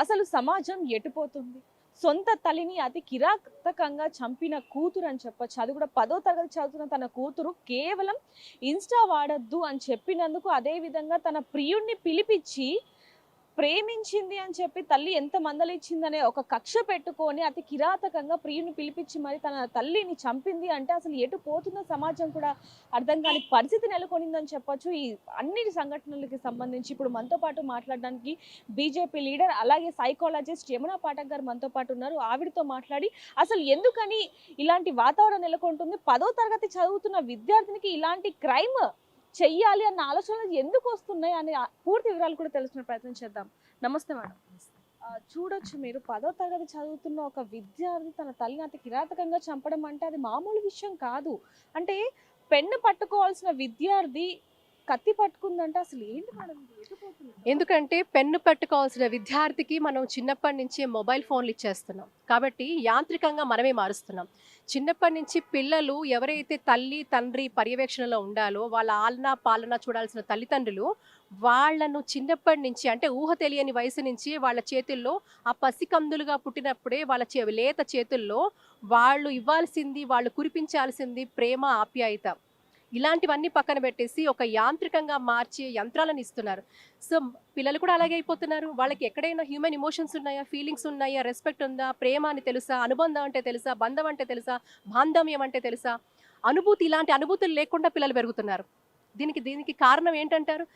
అసలు సమాజం ఎటుపోతుంది? సొంత తల్లిని అతి కిరాతకంగా చంపిన కూతురు అని చెప్పొచ్చు. అది కూడా 10వ తరగతి చదువుతున్న తన కూతురు కేవలం ఇన్‌స్టా వాడొద్దు అని చెప్పినందుకు, అదే విధంగా తన ప్రియుడిని పిలిపిచ్చి ప్రేమించింది అని చెప్పి తల్లి ఎంత మందలిచ్చిందనే ఒక కక్ష పెట్టుకొని అతి కిరాతకంగా ప్రియుడిని పిలిపించి మరి తన తల్లిని చంపింది అంటే అసలు ఎటు పోతుందో సమాజం కూడా అర్థం కాని పరిస్థితి నెలకొనిందని చెప్పొచ్చు. ఈ అన్ని సంఘటనలకి సంబంధించి ఇప్పుడు మనతో పాటు మాట్లాడడానికి బీజేపీ లీడర్ అలాగే సైకాలజిస్ట్ యమునా పాఠక్ గారు మనతో పాటు ఉన్నారు. ఆవిడతో మాట్లాడి అసలు ఎందుకని ఇలాంటి వాతావరణం నెలకొంటుంది, 10వ తరగతి చదువుతున్న విద్యార్థినికి ఇలాంటి క్రైమ్ చెయ్యాలి అన్న ఆలోచనలు ఎందుకు వస్తున్నాయి అనే పూర్తి వివరాలు కూడా తెలుసుకునే ప్రయత్నం చేద్దాం. నమస్తే మేడం. చూడొచ్చు, మీరు 10వ తరగతి చదువుతున్న ఒక విద్యార్థి తన తల్లిని అతి కిరాతకంగా చంపడం అంటే అది మామూలు విషయం కాదు. అంటే పెన్ను పట్టుకోవాల్సిన విద్యార్థి కత్తి పట్టుకుందంటే అసలు ఏంటి మేడం ఇది? ఎటు పోతుంది? ఎందుకంటే పెన్ను పెట్టుకోవాల్సిన విద్యార్థికి మనం చిన్నప్పటి నుంచే మొబైల్ ఫోన్లు ఇచ్చేస్తున్నాం. కాబట్టి యాంత్రికంగా మనమే మారుస్తున్నాం. చిన్నప్పటి నుంచి పిల్లలు ఎవరైతే తల్లి, తండ్రి పర్యవేక్షణలో ఉండాలో వాళ్ళ ఆలనా పాలన చూడాల్సిన తల్లిదండ్రులు వాళ్ళను చిన్నప్పటి నుంచి అంటే ఊహ తెలియని వయసు నుంచి వాళ్ళ చేతుల్లో ఆ పసికందులుగా పుట్టినప్పుడే వాళ్ళ లేత చేతుల్లో వాళ్ళు ఇవ్వాల్సింది, వాళ్ళు కురిపించాల్సింది ప్రేమ, ఆప్యాయత. ఇలాంటివన్నీ పక్కన పెట్టేసి ఒక యాంత్రికంగా మార్చి యంత్రాలను ఇస్తున్నారు. సో పిల్లలు కూడా అలాగే అయిపోతున్నారు. వాళ్ళకి ఎక్కడైనా హ్యూమన్ ఎమోషన్స్ ఉన్నాయా, ఫీలింగ్స్ ఉన్నాయా, రెస్పెక్ట్ ఉందా, ప్రేమ అని తెలుసా, అనుబంధం అంటే తెలుసా, బంధం అంటే తెలుసా, బాంధవ్యం అంటే తెలుసా, అనుభూతి, ఇలాంటి అనుభూతులు లేకుండా పిల్లలు పెరుగుతున్నారు. దీనికి కారణం ఏంటంటారు?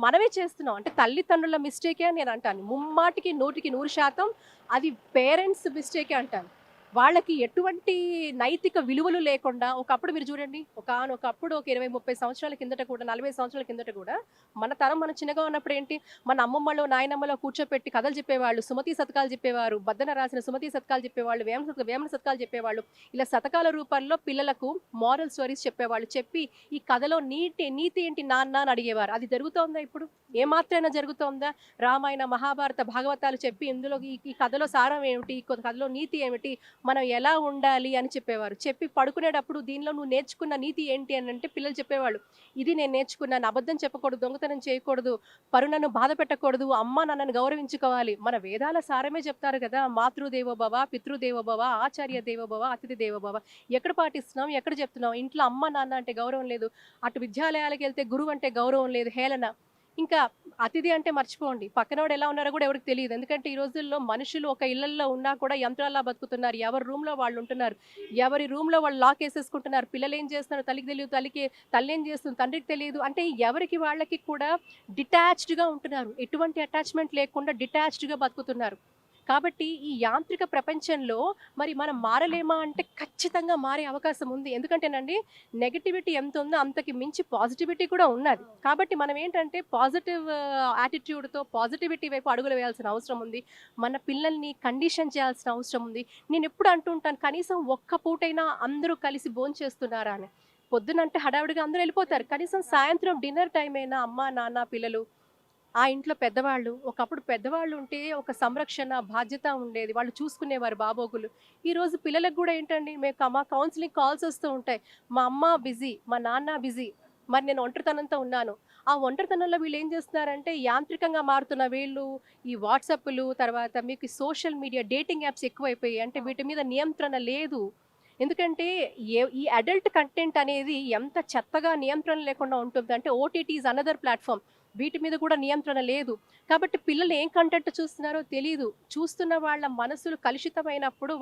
మనమే చేస్తున్నాం. అంటే తల్లిదండ్రుల మిస్టేకే అని నేను అంటాను. ముమ్మాటికి 100% అది పేరెంట్స్ మిస్టేకే అంటాను. వాళ్ళకి ఎటువంటి నైతిక విలువలు లేకుండా ఒకప్పుడు మీరు చూడండి, ఒకానొకప్పుడు ఒక 20, 30 సంవత్సరాల కిందట కూడా, 40 సంవత్సరాల కిందట కూడా మన తరం మనం చిన్నగా ఉన్నప్పుడు ఏంటి, మన అమ్మమ్మలో, నాయనమ్మలో కూర్చోపెట్టి కథలు చెప్పేవాళ్ళు, సుమతి శతకాలు చెప్పేవారు, బద్దన రాసిన సుమతి శతకాలు చెప్పేవాళ్ళు, వేమన శతకాలు చెప్పేవాళ్ళు. ఇలా శతకాల రూపంలో పిల్లలకు మారల్ స్టోరీస్ చెప్పేవాళ్ళు. చెప్పి ఈ కథలో నీతి ఏంటి నాన్న అని అడిగేవారు. అది జరుగుతోందా ఇప్పుడు? ఏమాత్రైనా జరుగుతోందా? రామాయణ, మహాభారత, భాగవతాలు చెప్పి ఇందులో ఈ కథలో సారం ఏమిటి, ఈ కథలో నీతి ఏమిటి, మనం ఎలా ఉండాలి అని చెప్పేవారు. చెప్పి పడుకునేటప్పుడు దీనిలో నువ్వు నేర్చుకున్న నీతి ఏంటి అని అంటే పిల్లలు చెప్పేవాళ్ళు. ఇది నేను నేర్చుకున్నాను, అబద్ధం చెప్పకూడదు, దొంగతనం చేయకూడదు, పరులను బాధ పెట్టకూడదు, అమ్మ నాన్నని గౌరవించుకోవాలి. మన వేదాల సారమే చెప్తారు కదా, మాతృదేవో భవ, పితృదేవో భవ, ఆచార్య దేవో భవ, అతిథి దేవో భవ. ఎక్కడ పాటిస్తున్నాం, ఎక్కడ చెప్తున్నాం? ఇంట్లో అమ్మ నాన్న అంటే గౌరవం లేదు, అటు విద్యాలయాలకు వెళ్తే గురువు అంటే గౌరవం లేదు, హేళన. ఇంకా అతిథి అంటే మర్చిపోండి, పక్కనోడు ఎలా ఉన్నారో కూడా ఎవరికి తెలియదు. ఎందుకంటే ఈ రోజుల్లో మనుషులు ఒక ఇళ్లల్లో ఉన్నా కూడా యంత్రాల్లా బతుకుతున్నారు. ఎవరి రూమ్లో వాళ్ళు ఉంటున్నారు, ఎవరి రూమ్లో వాళ్ళు లాక్ వేసేసుకుంటున్నారు. పిల్లలు ఏం చేస్తున్నారు తల్లికి తెలియదు, తల్లి ఏం చేస్తుంది తండ్రికి తెలియదు. అంటే ఎవరికి వాళ్ళకి కూడా డిటాచ్డ్గా ఉంటున్నారు. ఎటువంటి అటాచ్మెంట్ లేకుండా డిటాచ్డ్గా బతుకుతున్నారు. కాబట్టి ఈ యాంత్రిక ప్రపంచంలో మరి మనం మారలేమా అంటే ఖచ్చితంగా మారే అవకాశం ఉంది. ఎందుకంటేనండి, నెగటివిటీ ఎంత ఉందో అంతకి మించి పాజిటివిటీ కూడా ఉన్నది. కాబట్టి మనం ఏంటంటే పాజిటివ్ యాటిట్యూడ్తో పాజిటివిటీ వైపు అడుగులు వేయాల్సిన అవసరం ఉంది. మన పిల్లల్ని కండిషన్ చేయాల్సిన అవసరం ఉంది. నేను ఎప్పుడు అంటూ ఉంటాను, కనీసం ఒక్క పూటైనా అందరూ కలిసి భోంచేస్తున్నారా అని. పొద్దునంటే హడావిడిగా అందరూ వెళ్ళిపోతారు. కనీసం సాయంత్రం డిన్నర్ టైం అయినా అమ్మ, నాన్న, పిల్లలు, ఆ ఇంట్లో పెద్దవాళ్ళు, ఒకప్పుడు పెద్దవాళ్ళు ఉంటే ఒక సంరక్షణ, బాధ్యత ఉండేది. వాళ్ళు చూసుకునేవారు బాబోగులు. ఈరోజు పిల్లలకు కూడా ఏంటండి, మా కౌన్సిలింగ్ కాల్స్ వస్తూ ఉంటాయి. మా అమ్మ బిజీ, మా నాన్న బిజీ, మరి నేను ఒంటరితనంతో ఉన్నాను. ఆ ఒంటరితనంలో వీళ్ళు ఏం చేస్తున్నారంటే, యాంత్రికంగా మారుతున్న వీళ్ళు ఈ వాట్సాప్‌లు, తర్వాత మీకు సోషల్ మీడియా, డేటింగ్ యాప్స్ ఎక్కువైపోయాయి. అంటే వీటి మీద నియంత్రణ లేదు. ఎందుకంటే ఈ అడల్ట్ కంటెంట్ అనేది ఎంత చెత్తగా నియంత్రణ లేకుండా ఉంటుందంటే, ఓటీటీ ఈజ్ అనదర్ ప్లాట్‌ఫార్మ్. వీటి మీద కూడా నియంత్రణ లేదు. కాబట్టి పిల్లలు ఏం కంటెంట్ చూస్తున్నారో తెలీదు. చూస్తున్న వాళ్ళ మనసులు కలుషితమైనప్పుడు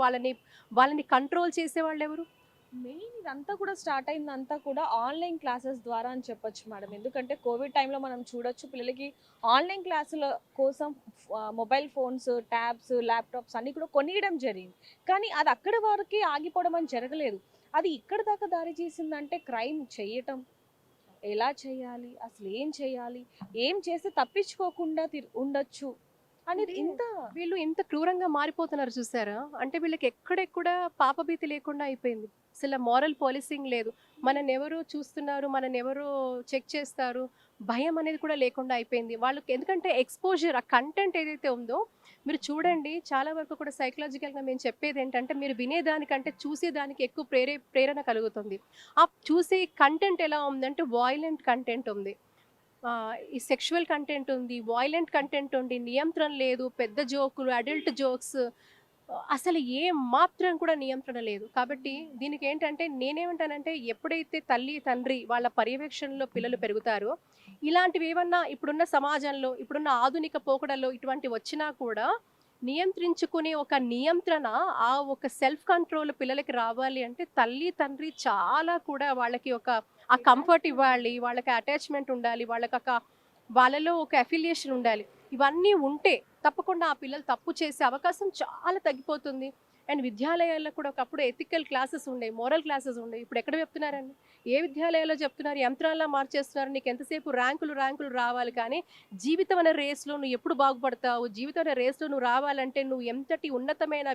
వాళ్ళని కంట్రోల్ చేసేవాళ్ళెవరు? మెయిన్ ఇదంతా కూడా స్టార్ట్ అయిందంతా కూడా ఆన్లైన్ క్లాసెస్ ద్వారా అని చెప్పొచ్చు మేడం. ఎందుకంటే కోవిడ్ టైంలో మనం చూడొచ్చు, పిల్లలకి ఆన్లైన్ క్లాసుల కోసం మొబైల్ ఫోన్స్, ట్యాబ్స్, ల్యాప్టాప్స్ అన్నీ కూడా కొనియడం జరిగింది. కానీ అది అక్కడి వరకే ఆగిపోవడం అని జరగలేదు. అది ఇక్కడి దాకా దారి చేసిందంటే క్రైమ్ చేయటం, ఎలా చేయాలి, అసలు ఏం చేయాలి, ఏం చేస్తే తప్పించుకోకుండా ఉండొచ్చు అనేది ఇంత వీళ్ళు ఇంత క్రూరంగా మారిపోతున్నారు చూసారా? అంటే వీళ్ళకి ఎక్కడెక్కడ పాపభీతి లేకుండా అయిపోయింది. అసలు మోరల్ పాలిసింగ్ లేదు. మననెవరో చూస్తున్నారు, మననెవరో చెక్ చేస్తారు, భయం అనేది కూడా లేకుండా అయిపోయింది. వాళ్ళకి ఎందుకంటే ఎక్స్‌పోజర్, ఆ కంటెంట్ ఏదైతే ఉందో మీరు చూడండి, చాలా వరకు కూడా సైకలాజికల్‌గా మేము చెప్పేదేంటంటే, మీరు వినేదానికంటే చూసేదానికి ఎక్కువ ప్రేరణ కలుగుతుంది. ఆ చూసే కంటెంట్ ఎలా ఉందంటే వాయిలెంట్ కంటెంట్ ఉంది. ఈ సెక్షువల్ కంటెంట్ ఉంది, వాయిలెంట్ కంటెంట్ ఉంది, నియంత్రణ లేదు, పెద్ద జోకులు, అడల్ట్ జోక్స్, అసలు ఏ మాత్రం కూడా నియంత్రణ లేదు. కాబట్టి దీనికి ఏంటంటే నేనేమంటానంటే ఎప్పుడైతే తల్లి, తండ్రి వాళ్ళ పర్యవేక్షణలో పిల్లలు పెరుగుతారో ఇలాంటివి ఏమన్నా ఇప్పుడున్న సమాజంలో, ఇప్పుడున్న ఆధునిక పోకడల్లో ఇటువంటివి వచ్చినా కూడా నియంత్రించుకునే ఒక నియంత్రణ, ఆ ఒక సెల్ఫ్ కంట్రోల్ పిల్లలకి రావాలి అంటే తల్లి, తండ్రి చాలా కూడా వాళ్ళకి ఒక ఆ కంఫర్ట్ ఇవ్వాలి, వాళ్ళకి అటాచ్మెంట్ ఉండాలి, వాళ్ళలో ఒక అఫిలియేషన్ ఉండాలి. ఇవన్నీ ఉంటే తప్పకుండా ఆ పిల్లలు తప్పు చేసే అవకాశం చాలా తగ్గిపోతుంది. అండ్ విద్యాలయాల్లో కూడా ఒకప్పుడు ఎథికల్ క్లాసెస్ ఉండేవి, మోరల్ క్లాసెస్ ఉండేవి. ఇప్పుడు ఎక్కడ చెప్తున్నారండి? ఏ విద్యాలయాల్లో చెప్తున్నారు? యంత్రాల్లా మార్చేస్తున్నారు. నీకు ఎంతసేపు ర్యాంకులు ర్యాంకులు రావాలి కానీ జీవితం అనే రేస్లో నువ్వు ఎప్పుడు బాగుపడతావు, జీవితం అనే రేస్లో నువ్వు రావాలంటే నువ్వు ఎంతటి ఉన్నతమైన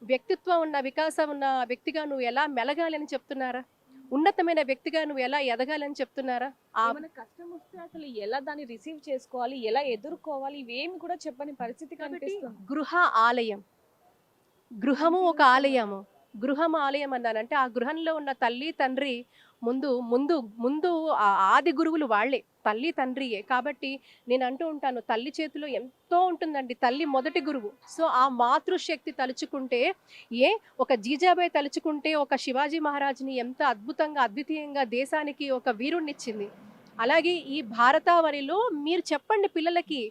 వ్యక్తిత్వం ఉన్న వికాసం ఉన్న వ్యక్తిగా నువ్వు ఎలా మెలగాలి అని చెప్తున్నారా? ఉన్నతమైన వ్యక్తిగా నువ్వు ఎలా ఎదగాలని చెప్తున్నారా? ఏమైనా కష్టం వస్తే అసలు ఎలా దాన్ని రిసీవ్ చేసుకోవాలి, ఎలా ఎదుర్కోవాలి, ఇవేమి కూడా చెప్పని పరిస్థితి కనిపిస్తుంది. గృహ ఆలయం, గృహము ఒక ఆలయము. గృహం ఆలయం అన్నానంటే ఆ గృహంలో ఉన్న తల్లి, తండ్రి ముందు ముందు ముందు ఆది గురువులు వాళ్ళే, తల్లి తండ్రియే. కాబట్టి నేను అంటూ ఉంటాను, తల్లి చేతిలో ఎంతో ఉంటుందండి, తల్లి మొదటి గురువు. సో ఆ మాతృశక్తి తలుచుకుంటే, ఒక జీజాబాయి తలుచుకుంటే ఒక శివాజీ మహారాజ్ని ఎంత అద్భుతంగా అద్వితీయంగా దేశానికి ఒక వీరుణ్ణిచ్చింది. అలాగే ఈ భారతావనిలో మీరు చెప్పండి పిల్లలకి,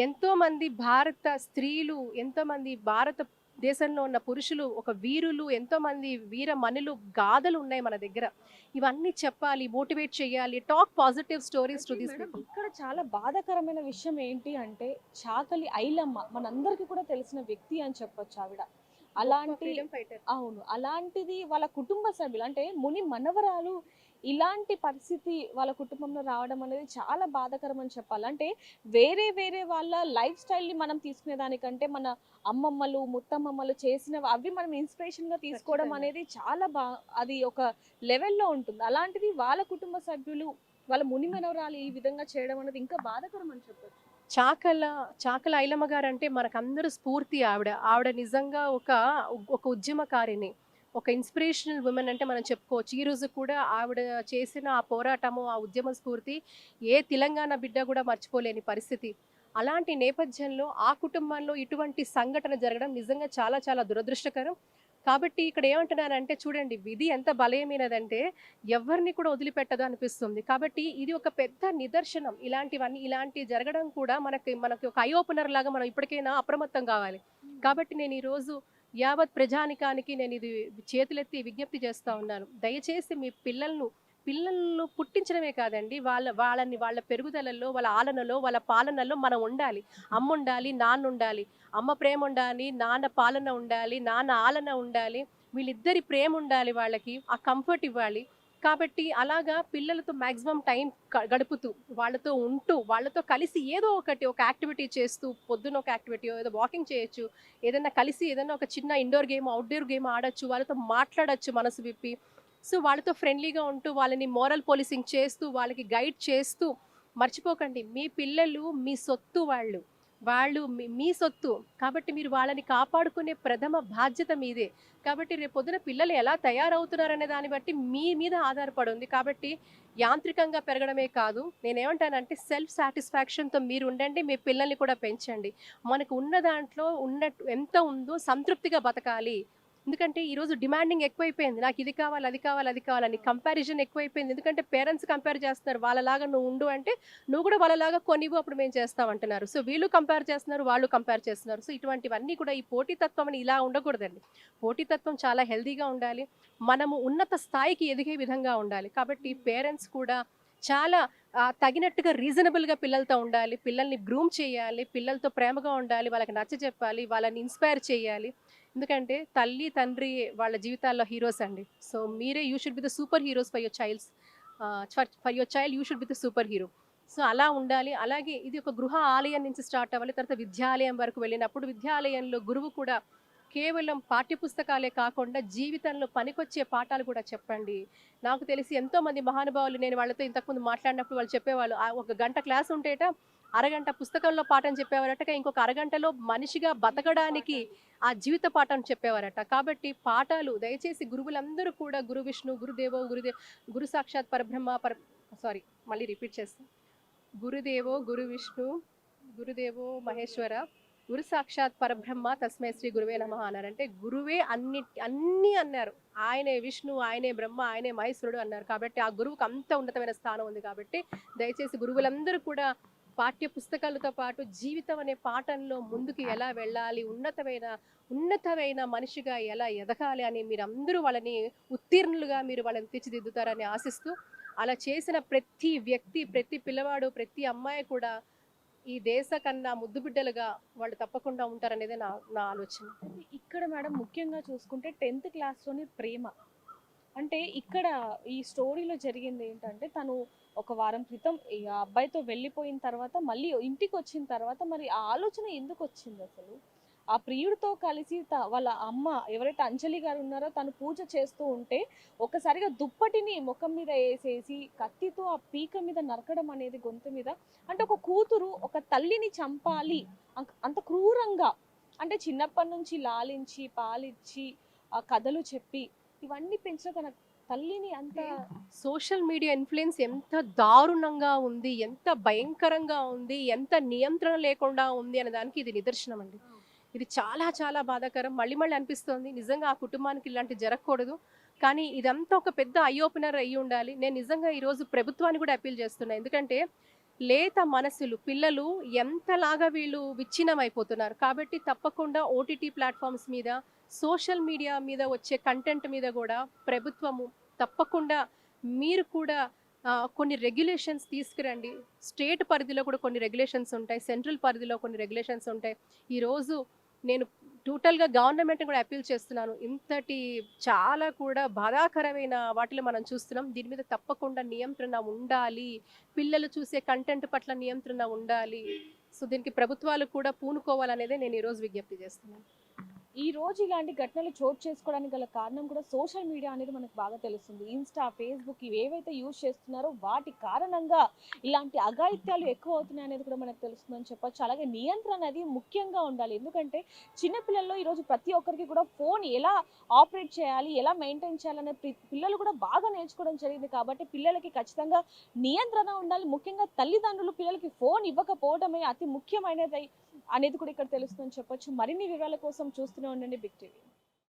ఎంతోమంది భారత స్త్రీలు, ఎంతోమంది భారత దేశంలో ఉన్న పురుషులు ఒక వీరులు, ఎంతోమంది వీరమణులు గాథలు ఉన్నాయి మన దగ్గర. ఇవన్నీ చెప్పాలి, మోటివేట్ చేయాలి, talk positive stories to this people. ఇక్కడ చాలా బాధాకరమైన విషయం ఏంటి అంటే చాకలి ఐలమ్మ మనందరికీ కూడా తెలిసిన వ్యక్తి అని చెప్పొచ్చు ఆవిడ. అలాంటి అవును, అలాంటిది వాళ్ళ కుటుంబ సభ్యులు అంటే ముని మనవరాలు ఇలాంటి పరిస్థితి వాళ్ళ కుటుంబంలో రావడం అనేది చాలా బాధాకరం అని చెప్పాలి. అంటే వేరే వేరే వాళ్ళ లైఫ్ స్టైల్ని మనం తీసుకునే దానికంటే మన అమ్మమ్మలు, ముత్తమ్మమ్మలు చేసినవి అవి మనం ఇన్స్పిరేషన్గా తీసుకోవడం అనేది చాలా అది ఒక లెవెల్లో ఉంటుంది. అలాంటిది వాళ్ళ కుటుంబ సభ్యులు వాళ్ళ ముని మనవరాలు ఈ విధంగా చేయడం అనేది ఇంకా బాధాకరం అని చెప్పొచ్చు. చాకల ఐలమ్మ గారు అంటే మనకందరూ స్ఫూర్తి. ఆవిడ నిజంగా ఒక ఉద్యమకారిని, ఒక ఇన్స్పిరేషనల్ ఉమెన్ అంటే మనం చెప్పుకోవచ్చు. ఈ రోజు కూడా ఆవిడ చేసిన ఆ పోరాటము, ఆ ఉద్యమ స్ఫూర్తి ఏ తెలంగాణ బిడ్డ కూడా మర్చిపోలేని పరిస్థితి. అలాంటి నేపథ్యంలో ఆ కుటుంబంలో ఇటువంటి సంఘటన జరగడం నిజంగా చాలా చాలా దురదృష్టకరం. కాబట్టి ఇక్కడ ఏమంటున్నానంటే చూడండి, విధి ఎంత బలమైనదంటే ఎవరిని కూడా వదిలిపెట్టదు అనిపిస్తుంది. కాబట్టి ఇది ఒక పెద్ద నిదర్శనం. ఇలాంటి జరగడం కూడా మనకి ఒక ఐ ఓపెనర్ లాగా మనం ఇప్పటికైనా అప్రమత్తం కావాలి. కాబట్టి నేను ఈరోజు యావత్ ప్రజానికానికి నేను ఇది చేతులెత్తి విజ్ఞప్తి చేస్తూ ఉన్నాను. దయచేసి మీ పిల్లలను పుట్టించడమే కాదండి, వాళ్ళ పెరుగుదలలో, వాళ్ళ ఆలనలో, వాళ్ళ పాలనలో మనం ఉండాలి. అమ్మ ఉండాలి, నాన్న ఉండాలి. అమ్మ ప్రేమ ఉండాలి, నాన్న పాలన ఉండాలి, నాన్న ఆలన ఉండాలి. వీళ్ళిద్దరి ప్రేమ ఉండాలి, వాళ్ళకి ఆ కంఫర్ట్ ఇవ్వాలి. కాబట్టి అలాగా పిల్లలతో మ్యాక్సిమం టైం గడుపుతూ, వాళ్ళతో ఉంటూ, వాళ్ళతో కలిసి ఏదో ఒక యాక్టివిటీ చేస్తూ, పొద్దున్న ఒక యాక్టివిటీ, ఏదో వాకింగ్ చేయొచ్చు, ఏదైనా కలిసి ఏదైనా ఒక చిన్న ఇండోర్ గేమ్, అవుట్డోర్ గేమ్ ఆడొచ్చు, వాళ్ళతో మాట్లాడొచ్చు మనసు విప్పి. సో వాళ్ళతో ఫ్రెండ్లీగా ఉంటూ, వాళ్ళని మోరల్ పోలీసింగ్ చేస్తూ, వాళ్ళకి గైడ్ చేస్తూ. మర్చిపోకండి, మీ పిల్లలు మీ సొత్తు, వాళ్ళు మీ సొత్తు. కాబట్టి మీరు వాళ్ళని కాపాడుకునే ప్రథమ బాధ్యత మీదే. కాబట్టి రేపొద్దున పిల్లలు ఎలా తయారవుతున్నారనే దాన్ని బట్టి మీ మీద ఆధారపడి ఉంది. కాబట్టి యాంత్రికంగా పెరగడమే కాదు, నేనేమంటానంటే సెల్ఫ్ సాటిస్ఫాక్షన్తో మీరు ఉండండి, మీ పిల్లల్ని కూడా పెంచండి. మనకు ఉన్న దాంట్లో ఉన్నట్టు ఎంత ఉందో సంతృప్తిగా బతకాలి. ఎందుకంటే ఈరోజు డిమాండింగ్ ఎక్కువైపోయింది, నాకు ఇది కావాలి, అది కావాలి, అది కావాలని కంపారిజన్ ఎక్కువైపోయింది. ఎందుకంటే పేరెంట్స్ కంపేర్ చేస్తున్నారు, వాళ్ళలాగా నువ్వు ఉండు అంటే నువ్వు కూడా వాళ్ళలాగా కొనివ్వు, అప్పుడు మేము చేస్తాం అంటున్నారు. సో వీళ్ళు కంపేర్ చేస్తున్నారు, వాళ్ళు కంపేర్ చేస్తున్నారు. సో ఇటువంటివన్నీ కూడా, ఈ పోటీతత్వం అని ఇలా ఉండకూడదండి. పోటీతత్వం చాలా హెల్దీగా ఉండాలి, మనము ఉన్నత స్థాయికి ఎదిగే విధంగా ఉండాలి. కాబట్టి పేరెంట్స్ కూడా చాలా తగినట్టుగా రీజనబుల్గా పిల్లలతో ఉండాలి, పిల్లల్ని గ్రూమ్ చేయాలి, పిల్లలతో ప్రేమగా ఉండాలి, వాళ్ళకి నచ్చ చెప్పాలి, వాళ్ళని ఇన్స్పైర్ చేయాలి. ఎందుకంటే తల్లి తండ్రి వాళ్ళ జీవితాల్లో హీరోస్ అండి. సో మీరే you should be the super heroes for your child you should be the super hero. So అలా ఉండాలి. అలాగే ఇది ఒక గృహ ఆలయం నుంచి స్టార్ట్ అవ్వాలి, తర్వాత విద్యాలయం వరకు వెళ్ళినప్పుడు విద్యాలయంలో గురువు కూడా కేవలం పాఠ్యపుస్తకాలే కాకుండా జీవితంలో పనికొచ్చే పాఠాలు కూడా చెప్పండి. నాకు తెలిసి ఎంతోమంది మహానుభావులు, నేను వాళ్ళతో ఇంతకుముందు మాట్లాడినప్పుడు వాళ్ళు చెప్పేవాళ్ళు, ఒక గంట క్లాస్ ఉంటేట అరగంట పుస్తకంలో పాఠం చెప్పేవారట, ఇంకొక అరగంటలో మనిషిగా బతకడానికి ఆ జీవిత పాఠం చెప్పేవారట. కాబట్టి పాఠాలు దయచేసి గురువులందరూ కూడా గురు విష్ణు, గురుదేవో గురు సాక్షాత్ పరబ్రహ్మ మళ్ళీ రిపీట్ చేస్తాను, గురుదేవో గురు విష్ణు గురుదేవో మహేశ్వర గురు సాక్షాత్ పరబ్రహ్మ తస్మై శ్రీ గురువే నమః అన్నారు. అంటే గురువే అన్ని అన్నారు. ఆయనే విష్ణు, ఆయనే బ్రహ్మ, ఆయనే మహేశ్వరుడు అన్నారు. కాబట్టి ఆ గురువుకు అంత ఉన్నతమైన స్థానం ఉంది. కాబట్టి దయచేసి గురువులందరూ కూడా పాఠ్య పుస్తకాలతో పాటు జీవితం అనే పాఠంలో ముందుకు ఎలా వెళ్ళాలి, ఉన్నతమైన మనిషిగా ఎలా ఎదగాలి అని మీరందరూ వాళ్ళని ఉత్తీర్ణులుగా మీరు వాళ్ళని తీర్చిదిద్దుతారని ఆశిస్తూ, అలా చేసిన ప్రతి వ్యక్తి, ప్రతి పిల్లవాడు, ప్రతి అమ్మాయి కూడా ఈ దేశ కన్నా ముద్దు బిడ్డలుగా వాళ్ళు తప్పకుండా ఉంటారనేదే నా నా ఆలోచన. అయితే ఇక్కడ మేడం ముఖ్యంగా చూసుకుంటే 10th క్లాస్‌లోని ప్రేమ. అంటే ఇక్కడ ఈ స్టోరీలో జరిగింది ఏంటంటే తను ఒక వారం క్రితం ఈ అబ్బాయితో వెళ్ళిపోయిన తర్వాత మళ్ళీ ఇంటికొచ్చిన తర్వాత మరి ఆ ఆలోచన ఎందుకొచ్చిందసలు? ఆ ప్రియుడితో కలిసి వాళ్ళ అమ్మ ఎవరైతే అంజలి గారు ఉన్నారో తను పూజ చేస్తూ ఉంటే ఒక్కసారిగా దుప్పటిని ముఖం మీద ఏసేసి కత్తితో ఆ పీక మీద నరకడం అనేది గొంతు మీద అంటే ఒక కూతురు ఒక తల్లిని చంపాలి అంత క్రూరంగా అంటే చిన్నప్పటి నుంచి లాలించి పాలిచ్చి ఆ కథలు చెప్పి ఇవన్నీ పెంచిన తన తల్లిని అంత సోషల్ మీడియా ఇన్ఫ్లుయెన్స్ ఎంత దారుణంగా ఉంది, ఎంత భయంకరంగా ఉంది, ఎంత నియంత్రణ లేకుండా ఉంది అనే దానికి ఇది నిదర్శనం అండి. ఇది చాలా చాలా బాధాకరం. మళ్ళీ మళ్ళీ అనిపిస్తోంది నిజంగా ఆ కుటుంబానికి ఇలాంటి జరగకూడదు. కానీ ఇదంతా ఒక పెద్ద ఐ ఓపెనర్ అయ్యి ఉండాలి. నేను నిజంగా ఈరోజు ప్రభుత్వాన్ని కూడా అప్పీల్ చేస్తున్నా. ఎందుకంటే లేత మనసులు పిల్లలు ఎంతలాగా వీళ్ళు విచ్ఛిన్నం అయిపోతున్నారు. కాబట్టి తప్పకుండా ఓటీటీ ప్లాట్ఫామ్స్ మీద, సోషల్ మీడియా మీద వచ్చే కంటెంట్ మీద కూడా ప్రభుత్వము తప్పకుండా మీరు కూడా కొన్ని రెగ్యులేషన్స్ తీసుకురండి. స్టేట్ పరిధిలో కూడా కొన్ని రెగ్యులేషన్స్ ఉంటాయి, సెంట్రల్ పరిధిలో కొన్ని రెగ్యులేషన్స్ ఉంటాయి. ఈరోజు నేను టోటల్గా గవర్నమెంట్ కూడా అప్పీల్ చేస్తున్నాను. ఇంతటి చాలా కూడా బాధాకరమైన వాటిలో మనం చూస్తున్నాం. దీని మీద తప్పకుండా నియంత్రణ ఉండాలి. పిల్లలు చూసే కంటెంట్ పట్ల నియంత్రణ ఉండాలి. సో దీనికి ప్రభుత్వాలు కూడా పూనుకోవాలనేదే నేను ఈరోజు విజ్ఞప్తి చేస్తున్నాను. ఈ రోజు ఇలాంటి ఘటనలు చోటు చేసుకోవడానికి గల కారణం కూడా సోషల్ మీడియా అనేది మనకు బాగా తెలుస్తుంది. ఇన్స్టా, ఫేస్బుక్ ఇవి ఏవైతే యూజ్ చేస్తున్నారో వాటి కారణంగా ఇలాంటి అఘాయిత్యాలు ఎక్కువ అవుతున్నాయి అనేది కూడా మనకు తెలుస్తుందని చెప్పొచ్చు. అలాగే నియంత్రణ అనేది ముఖ్యంగా ఉండాలి. ఎందుకంటే చిన్నపిల్లల్లో ఈరోజు ప్రతి ఒక్కరికి కూడా ఫోన్ ఎలా ఆపరేట్ చేయాలి, ఎలా మెయింటైన్ చేయాలనే పిల్లలు కూడా బాగా నేర్చుకోవడం జరిగింది. కాబట్టి పిల్లలకి ఖచ్చితంగా నియంత్రణ ఉండాలి. ముఖ్యంగా తల్లిదండ్రులు పిల్లలకి ఫోన్ ఇవ్వకపోవడమే అతి ముఖ్యమైనది అనేది కూడా ఇక్కడ తెలుస్తుందని చెప్పొచ్చు. మరిన్ని వివరాల కోసం చూస్తూనే ఉండండి బిగ్ టీవీ.